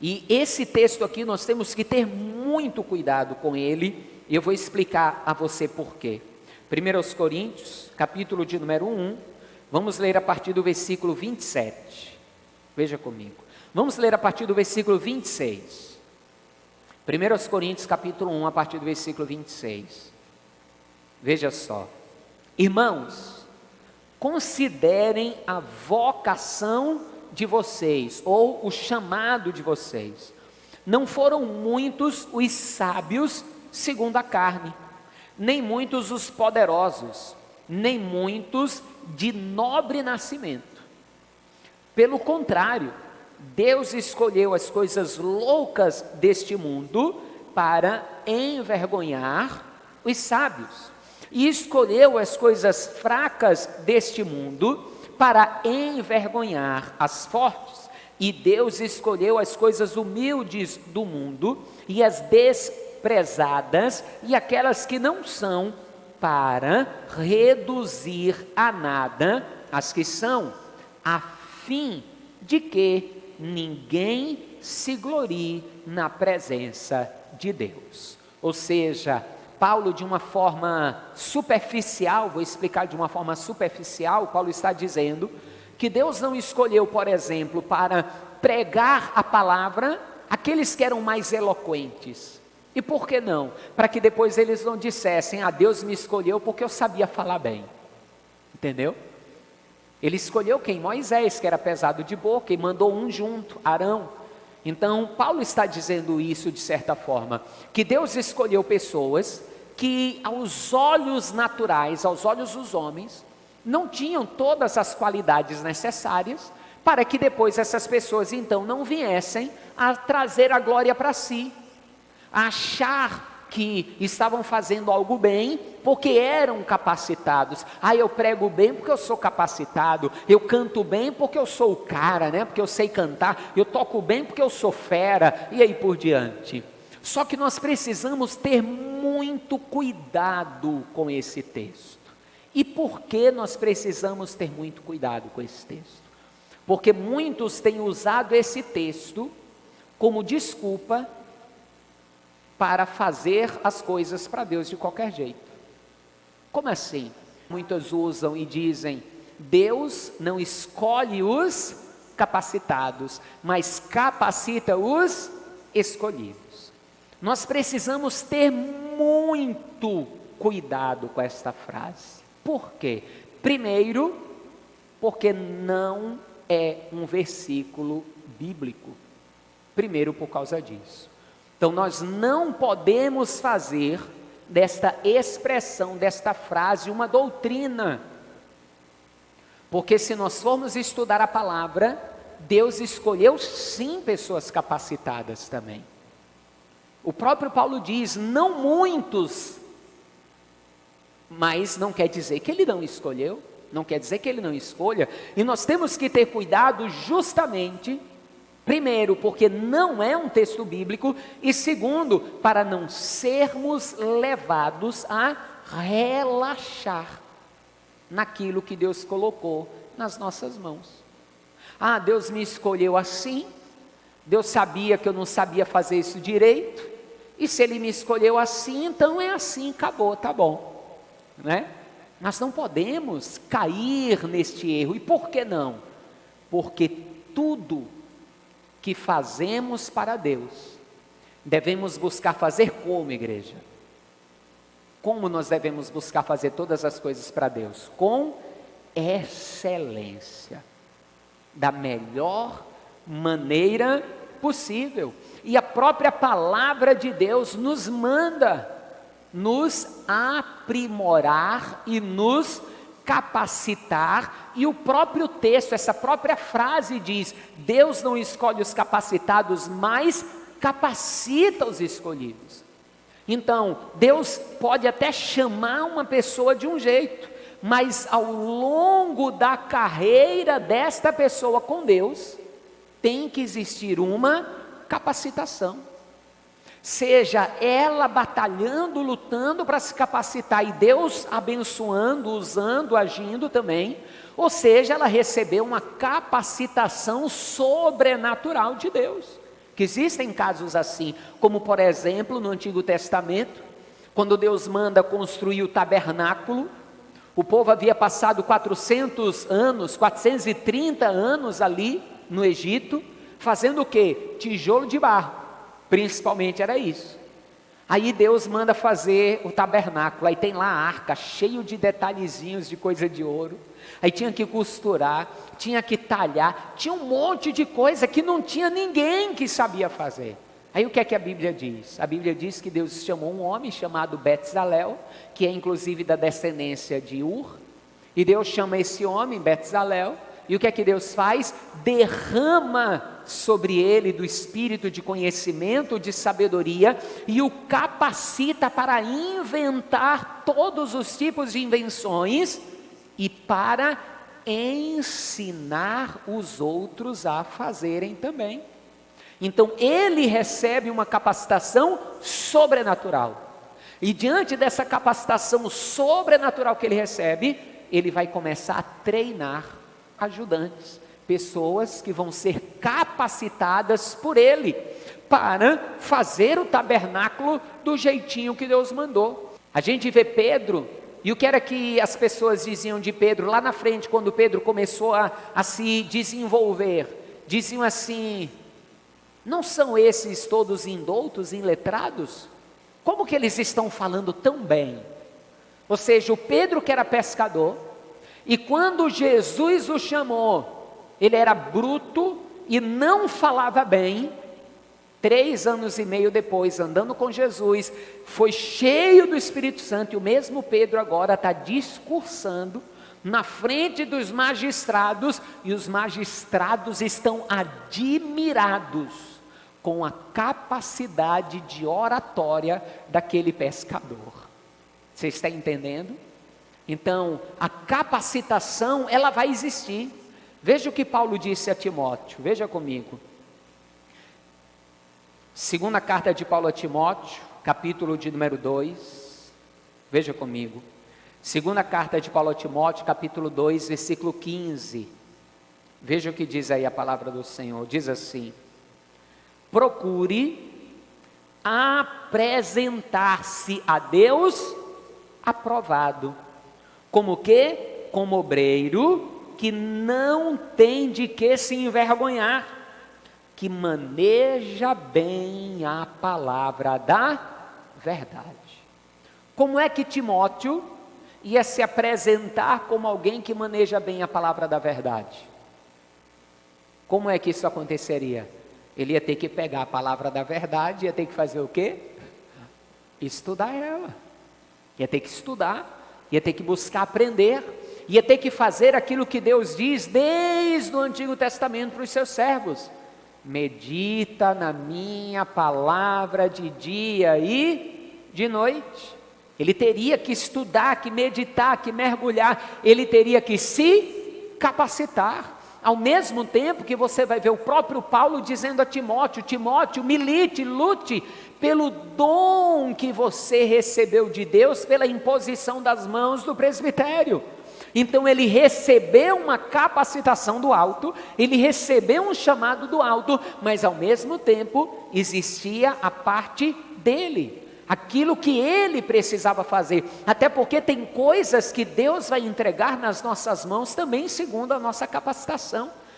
E esse texto aqui nós temos que ter muito cuidado com ele, e eu vou explicar a você por quê. 1 Coríntios, capítulo de número 1, vamos ler a partir do versículo 27. Veja comigo. Vamos ler a partir do versículo 26. 1 Coríntios, capítulo 1, a partir do versículo 26. Veja só. Irmãos, considerem a vocação de vocês, ou o chamado de vocês. Não foram muitos os sábios segundo a carne, nem muitos os poderosos, nem muitos de nobre nascimento. Pelo contrário, Deus escolheu as coisas loucas deste mundo para envergonhar os sábios, e escolheu as coisas fracas deste mundo para envergonhar as fortes, e Deus escolheu as coisas humildes do mundo e as desprezadas e aquelas que não são, para reduzir a nada as que são, a fim de que ninguém se glorie na presença de Deus. Ou seja, Paulo, de uma forma superficial, vou explicar de uma forma superficial, Paulo está dizendo que Deus não escolheu, por exemplo, para pregar a palavra aqueles que eram mais eloquentes. E por que não? Para que depois eles não dissessem, Deus me escolheu porque eu sabia falar bem. Entendeu? Ele escolheu quem? Moisés, que era pesado de boca, e mandou um junto, Arão. Então, Paulo está dizendo isso de certa forma, que Deus escolheu pessoas que aos olhos naturais, aos olhos dos homens, não tinham todas as qualidades necessárias, para que depois essas pessoas então não viessem a trazer a glória para si, a achar que estavam fazendo algo bem, porque eram capacitados. Eu prego bem porque eu sou capacitado, eu canto bem porque eu sou o cara, né? Porque eu sei cantar, eu toco bem porque eu sou fera, e aí por diante. Só que nós precisamos ter muito cuidado com esse texto. E por que nós precisamos ter muito cuidado com esse texto? Porque muitos têm usado esse texto como desculpa para fazer as coisas para Deus de qualquer jeito. Como assim? Muitos usam e dizem, Deus não escolhe os capacitados, mas capacita os escolhidos. Nós precisamos ter muito cuidado com esta frase. Por quê? Primeiro, porque não é um versículo bíblico. Primeiro, por causa disso. Então, nós não podemos fazer desta expressão, desta frase, uma doutrina. Porque se nós formos estudar a palavra, Deus escolheu sim pessoas capacitadas também. O próprio Paulo diz, não muitos, mas não quer dizer que ele não escolheu, não quer dizer que ele não escolha, e nós temos que ter cuidado justamente, primeiro, porque não é um texto bíblico, e segundo, para não sermos levados a relaxar naquilo que Deus colocou nas nossas mãos. Deus me escolheu assim, Deus sabia que eu não sabia fazer isso direito, e se Ele me escolheu assim, então é assim, acabou, tá bom, né? Nós não podemos cair neste erro. E por que não? Porque tudo que fazemos para Deus, devemos buscar fazer como, igreja? Como nós devemos buscar fazer todas as coisas para Deus? Com excelência, da melhor maneira possível. E a própria palavra de Deus nos manda nos aprimorar e nos capacitar, e o próprio texto, essa própria frase diz, Deus não escolhe os capacitados, mas capacita os escolhidos. Então, Deus pode até chamar uma pessoa de um jeito, mas ao longo da carreira desta pessoa com Deus, tem que existir uma capacitação. Seja ela batalhando, lutando para se capacitar e Deus abençoando, usando, agindo também, ou seja, ela recebeu uma capacitação sobrenatural de Deus, que existem casos assim, como por exemplo no Antigo Testamento, quando Deus manda construir o tabernáculo. O povo havia passado 430 anos ali no Egito, fazendo o quê? Tijolo de barro, principalmente era isso. Aí Deus manda fazer o tabernáculo, aí tem lá a arca, cheio de detalhezinhos de coisa de ouro. Aí tinha que costurar, tinha que talhar, tinha um monte de coisa que não tinha ninguém que sabia fazer. Aí o que é que a Bíblia diz? A Bíblia diz que Deus chamou um homem chamado Betzalel, que é inclusive da descendência de Ur, e Deus chama esse homem, Betzalel, e o que é que Deus faz? Derrama sobre ele do espírito de conhecimento, de sabedoria, e o capacita para inventar todos os tipos de invenções, e para ensinar os outros a fazerem também. Então ele recebe uma capacitação sobrenatural, e diante dessa capacitação sobrenatural que ele recebe, ele vai começar a treinar ajudantes, pessoas que vão ser capacitadas por ele, para fazer o tabernáculo do jeitinho que Deus mandou. A gente vê Pedro, e o que era que as pessoas diziam de Pedro, lá na frente, quando Pedro começou a se desenvolver, diziam assim: não são esses todos indoutos, iletrados? Como que eles estão falando tão bem? Ou seja, o Pedro que era pescador, e quando Jesus o chamou, ele era bruto e não falava bem. 3 anos e meio depois, andando com Jesus, foi cheio do Espírito Santo, e o mesmo Pedro agora está discursando na frente dos magistrados, e os magistrados estão admirados com a capacidade de oratória daquele pescador. Você está entendendo? Então, a capacitação, ela vai existir. Veja o que Paulo disse a Timóteo, veja comigo. Segunda carta de Paulo a Timóteo, capítulo de número 2, veja comigo. Segunda carta de Paulo a Timóteo, capítulo 2, versículo 15. Veja o que diz aí a palavra do Senhor, diz assim: procure apresentar-se a Deus aprovado, como que? Como obreiro que não tem de que se envergonhar, que maneja bem a palavra da verdade. Como é que Timóteo ia se apresentar como alguém que maneja bem a palavra da verdade? Como é que isso aconteceria? Ele ia ter que pegar a palavra da verdade, ia ter que fazer o quê? Estudar ela. Ia ter que estudar, ia ter que buscar aprender, ia ter que fazer aquilo que Deus diz desde o Antigo Testamento para os seus servos: medita na minha palavra de dia e de noite. Ele teria que estudar, que meditar, que mergulhar, ele teria que se capacitar. Ao mesmo tempo que você vai ver o próprio Paulo dizendo a Timóteo: Timóteo, milite, lute pelo dom que você recebeu de Deus, pela imposição das mãos do presbitério. Então ele recebeu uma capacitação do alto, ele recebeu um chamado do alto, mas ao mesmo tempo existia a parte dele, aquilo que ele precisava fazer, até porque tem coisas que Deus vai entregar nas nossas mãos também segundo a nossa capacitação.